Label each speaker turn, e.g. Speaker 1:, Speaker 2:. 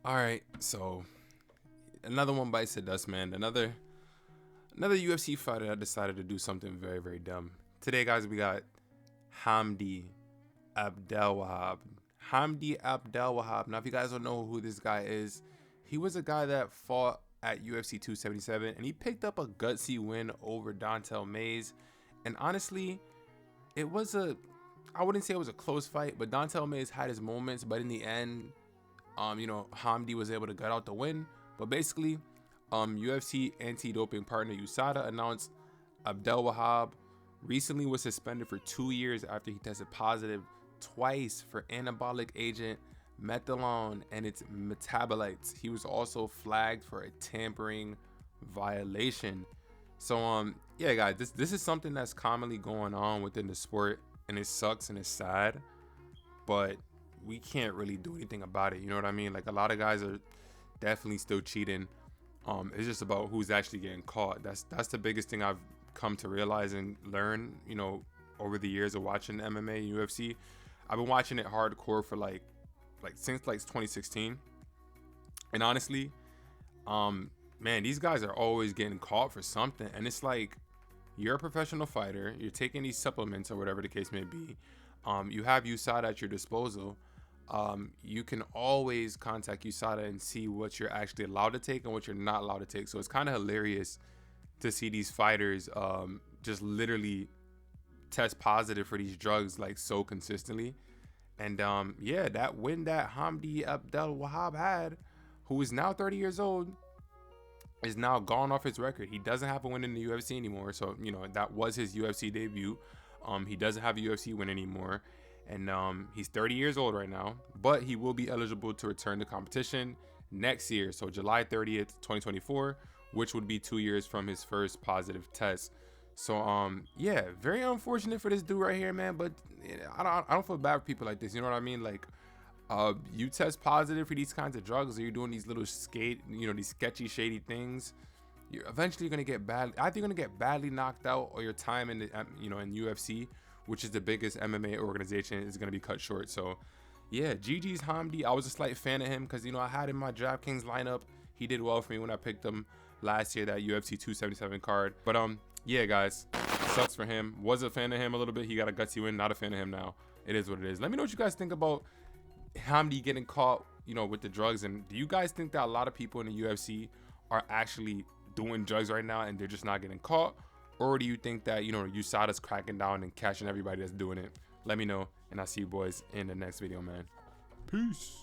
Speaker 1: All right, so another one bites the dust, man. Another UFC fighter that decided to do something very, very dumb. Today, guys, we got Hamdi Abdelwahab. Hamdi Abdelwahab. Now, if you guys don't know who this guy is, he was a guy that fought at UFC 277, and he picked up a gutsy win over Dontel Mays. And honestly, I wouldn't say it was a close fight, but Dontel Mays had his moments, but in the end, Hamdi was able to get out the win. But basically, UFC anti-doping partner USADA announced Abdelwahab recently was suspended for 2 years after he tested positive twice for anabolic agent methadone and its metabolites. He was also flagged for a tampering violation. So yeah, guys, this is something that's commonly going on within the sport, and it sucks and it's sad, but we can't really do anything about it. You know what I mean? Like, a lot of guys are definitely still cheating. It's just about who's actually getting caught. That's the biggest thing I've come to realize and learn, over the years of watching MMA and UFC. I've been watching it hardcore for like since 2016. And honestly, man, these guys are always getting caught for something. And it's like, you're a professional fighter, you're taking these supplements or whatever the case may be. You have USADA at your disposal. You can always contact USADA and see what you're actually allowed to take and what you're not allowed to take. So it's kind of hilarious to see these fighters just literally test positive for these drugs like so consistently. And yeah, that win that Hamdi Abdelwahab had, who is now 30 years old, is now gone off his record. He doesn't have a win in the UFC anymore. So, that was his UFC debut. He doesn't have a UFC win anymore. And he's 30 years old right now, but he will be eligible to return to competition next year. So July 30th, 2024, which would be 2 years from his first positive test. So yeah, very unfortunate for this dude right here, man. But I don't feel bad for people like this. You know what I mean? Like, you test positive for these kinds of drugs, or you're doing these little these sketchy, shady things, you're eventually gonna get either you're gonna get badly knocked out, or your time in the in UFC, which is the biggest MMA organization, is gonna be cut short. So yeah, GG's Hamdi. I was a slight fan of him because I had him in my DraftKings lineup. He did well for me when I picked him last year, that UFC 277 card. But yeah, guys, sucks for him. Was a fan of him a little bit. He got a gutsy win. Not a fan of him now. It is what it is. Let me know what you guys think about Hamdi getting caught, with the drugs. And do you guys think that a lot of people in the UFC are actually doing drugs right now and they're just not getting caught? Or do you think that, USADA's cracking down and catching everybody that's doing it? Let me know, and I'll see you boys in the next video, man. Peace.